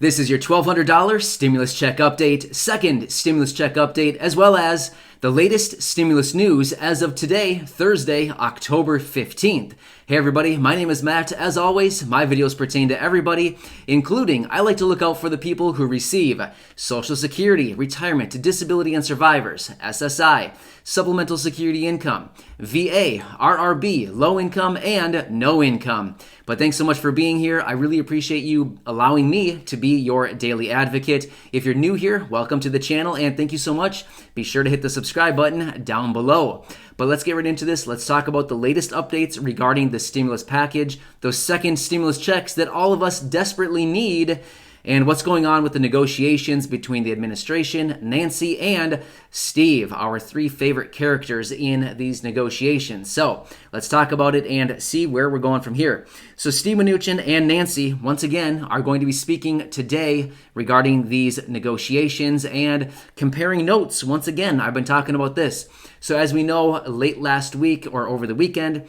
This is your $1,200 stimulus check update, second stimulus check update, as well as the latest stimulus news as of today, Thursday, October 15th. Hey everybody, my name is Matt. As always, my videos pertain to everybody, including I like to look out for the people who receive Social Security, retirement, disability and survivors, SSI, supplemental security income, VA, RRB, low income, and no income. But thanks so much for being here. I really appreciate you allowing me to be your daily advocate. If you're new here, welcome to the channel and thank you so much. Be sure to hit the subscribe button down below. But let's get right into this. Let's talk about the latest updates regarding the stimulus package, those second stimulus checks that all of us desperately need, and what's going on with the negotiations between the administration, Nancy, and Steve, our three favorite characters in these negotiations. So let's talk about it and see where we're going from here. So Steve Mnuchin and Nancy, once again, are going to be speaking today regarding these negotiations and comparing notes. Once again, I've been talking about this. So as we know, late last week or over the weekend,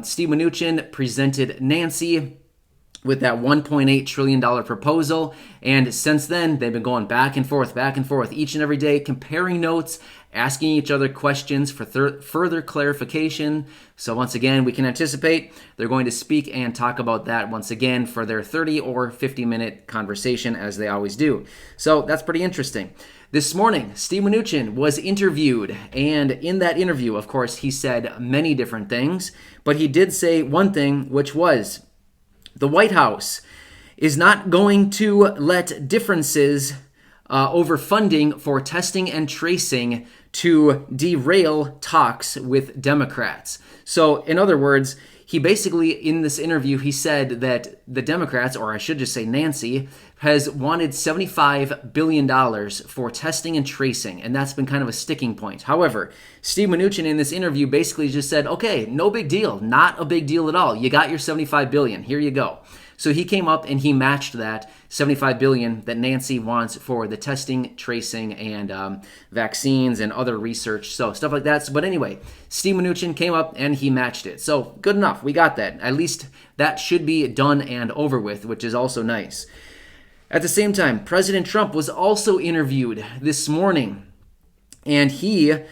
Steve Mnuchin presented Nancy with that $1.8 trillion proposal. And since then, they've been going back and forth, each and every day, comparing notes, asking each other questions for further clarification. So once again, we can anticipate they're going to speak and talk about that once again for their 30 or 50-minute conversation, as they always do. So that's pretty interesting. This morning, Steve Mnuchin was interviewed, and in that interview, of course, he said many different things, but he did say one thing, which was the White House is not going to let differences over funding for testing and tracing to derail talks with Democrats. So, in other words, he basically, in this interview, he said that the Democrats, or I should just say Nancy, has wanted $75 billion for testing and tracing, and that's been kind of a sticking point. However, Steve Mnuchin in this interview basically just said, okay, no big deal, not a big deal at all. You got your $75 billion, here you go. So he came up and he matched that $75 billion that Nancy wants for the testing, tracing, and vaccines and other research, so stuff like that. But anyway, Steve Mnuchin came up and he matched it. So good enough, we got that. At least that should be done and over with, which is also nice. At the same time, President Trump was also interviewed this morning, and he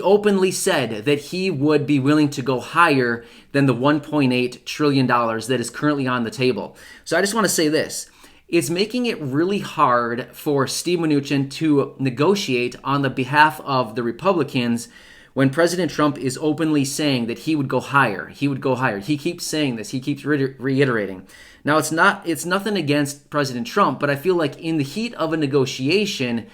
openly said that he would be willing to go higher than the $1.8 trillion that is currently on the table. So I just want to say this. It's making it really hard for Steve Mnuchin to negotiate on the behalf of the Republicans when President Trump is openly saying that he would go higher. He would go higher. He keeps saying this. He keeps reiterating. Now, it's nothing against President Trump, but I feel like in the heat of a negotiation,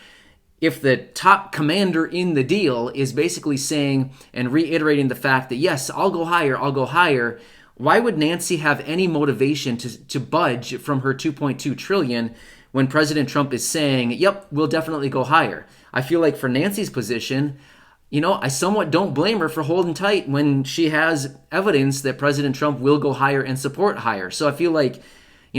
if the top commander in the deal is basically saying and reiterating the fact that, yes, I'll go higher, why would Nancy have any motivation to budge from her $2.2 trillion when President Trump is saying, yep, we'll definitely go higher? I feel like for Nancy's position, I somewhat don't blame her for holding tight when she has evidence that President Trump will go higher and support higher. So I feel like,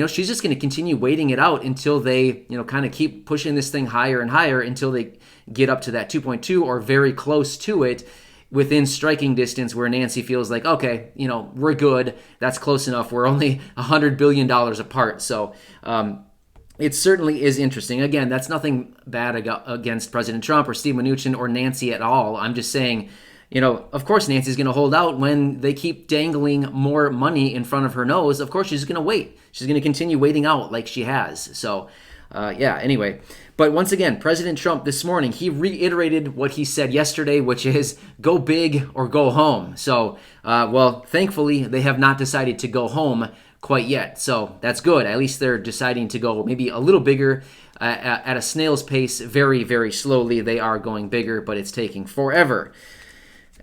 she's just going to continue waiting it out until they, kind of keep pushing this thing higher and higher until they get up to that 2.2 or very close to it within striking distance where Nancy feels like, okay, we're good. That's close enough. We're only $100 billion apart. So, it certainly is interesting. Again, that's nothing bad against President Trump or Steve Mnuchin or Nancy at all. I'm just saying, of course Nancy's going to hold out when they keep dangling more money in front of her nose. Of course she's going to wait. She's going to continue waiting out like she has. So, anyway. But once again, President Trump this morning, he reiterated what he said yesterday, which is go big or go home. So, thankfully, they have not decided to go home quite yet. So that's good. At least they're deciding to go maybe a little bigger at a snail's pace, very, very slowly. They are going bigger, but it's taking forever.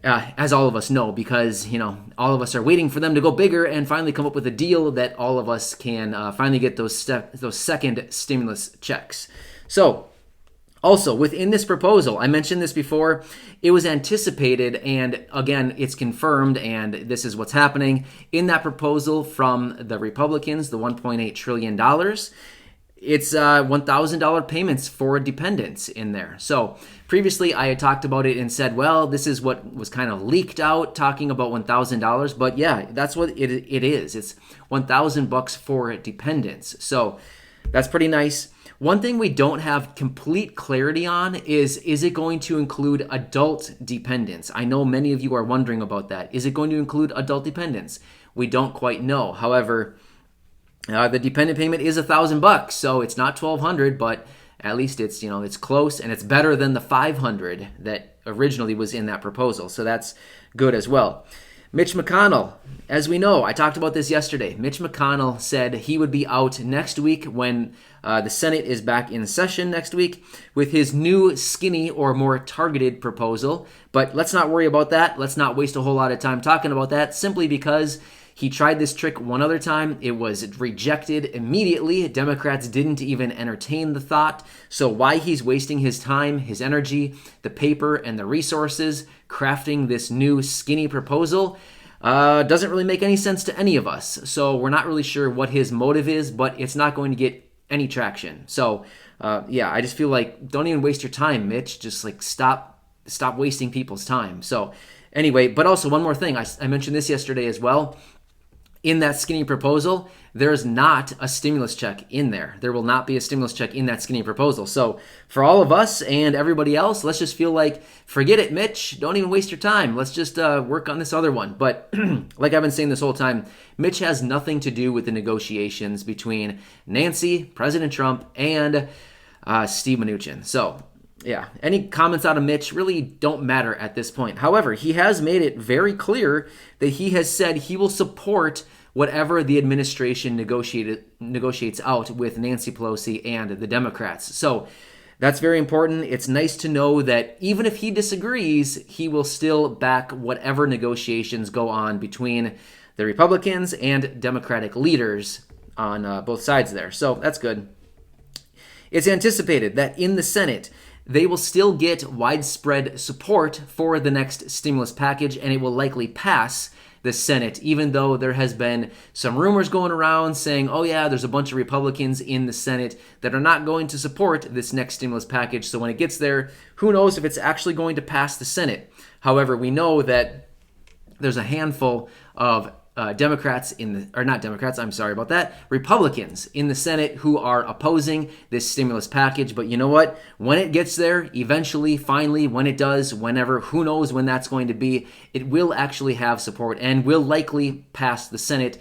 As all of us know, because, all of us are waiting for them to go bigger and finally come up with a deal that all of us can finally get those second stimulus checks. So, also, within this proposal, I mentioned this before, it was anticipated, and again, it's confirmed, and this is what's happening. In that proposal from the Republicans, the $1.8 trillion, it's $1,000 payments for dependents in there. So previously I had talked about it and said, well, this is what was kind of leaked out, talking about $1,000. But yeah, that's what it is. It's $1,000 for dependents. So that's pretty nice. One thing we don't have complete clarity on is it going to include adult dependents? I know many of you are wondering about that. Is it going to include adult dependents? We don't quite know. However, the dependent payment is $1,000, so it's not $1,200, but at least it's it's close, and it's better than the $500 that originally was in that proposal. So that's good as well. Mitch McConnell, as we know, I talked about this yesterday. Mitch McConnell said he would be out next week when the Senate is back in session next week with his new skinny or more targeted proposal. But let's not worry about that. Let's not waste a whole lot of time talking about that, simply because he tried this trick one other time. It was rejected immediately. Democrats didn't even entertain the thought. So why he's wasting his time, his energy, the paper, and the resources crafting this new skinny proposal doesn't really make any sense to any of us. So we're not really sure what his motive is, but it's not going to get any traction. So I just feel like don't even waste your time, Mitch. Just like stop wasting people's time. So anyway, but also one more thing. I mentioned this yesterday as well. In that skinny proposal, there's not a stimulus check in there. There will not be a stimulus check in that skinny proposal. So for all of us and everybody else, let's just feel like, forget it, Mitch. Don't even waste your time. Let's just work on this other one. But like I've been saying this whole time, Mitch has nothing to do with the negotiations between Nancy, President Trump, and Steve Mnuchin. So yeah, any comments out of Mitch really don't matter at this point. However, he has made it very clear that he has said he will support whatever the administration negotiates out with Nancy Pelosi and the Democrats. So that's very important. It's nice to know that even if he disagrees, he will still back whatever negotiations go on between the Republicans and Democratic leaders on both sides there. So that's good. It's anticipated that in the Senate, they will still get widespread support for the next stimulus package, and it will likely pass the Senate, even though there has been some rumors going around saying, oh yeah, there's a bunch of Republicans in the Senate that are not going to support this next stimulus package. So when it gets there, who knows if it's actually going to pass the Senate. However, we know that there's a handful of Republicans in the Senate who are opposing this stimulus package. But you know what? When it gets there, eventually, finally, when it does, whenever, who knows when that's going to be, it will actually have support and will likely pass the Senate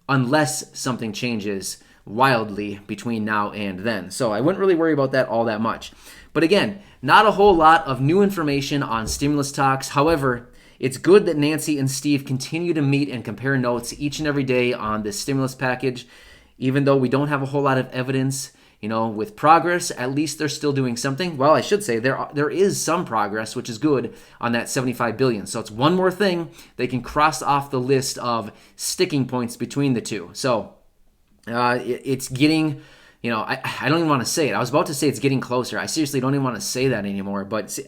unless something changes wildly between now and then. So I wouldn't really worry about that all that much. But again, not a whole lot of new information on stimulus talks. However, it's good that Nancy and Steve continue to meet and compare notes each and every day on this stimulus package. Even though we don't have a whole lot of evidence, with progress, at least they're still doing something. Well, I should say there is some progress, which is good on that $75 billion. So it's one more thing they can cross off the list of sticking points between the two. So it's getting... I don't even want to say it. I was about to say it's getting closer. I seriously don't even want to say that anymore. But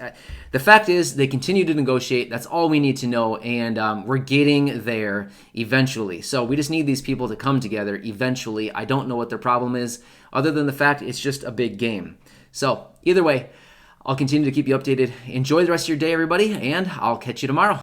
the fact is they continue to negotiate. That's all we need to know. And we're getting there eventually. So we just need these people to come together eventually. I don't know what their problem is other than the fact it's just a big game. So either way, I'll continue to keep you updated. Enjoy the rest of your day, everybody, and I'll catch you tomorrow.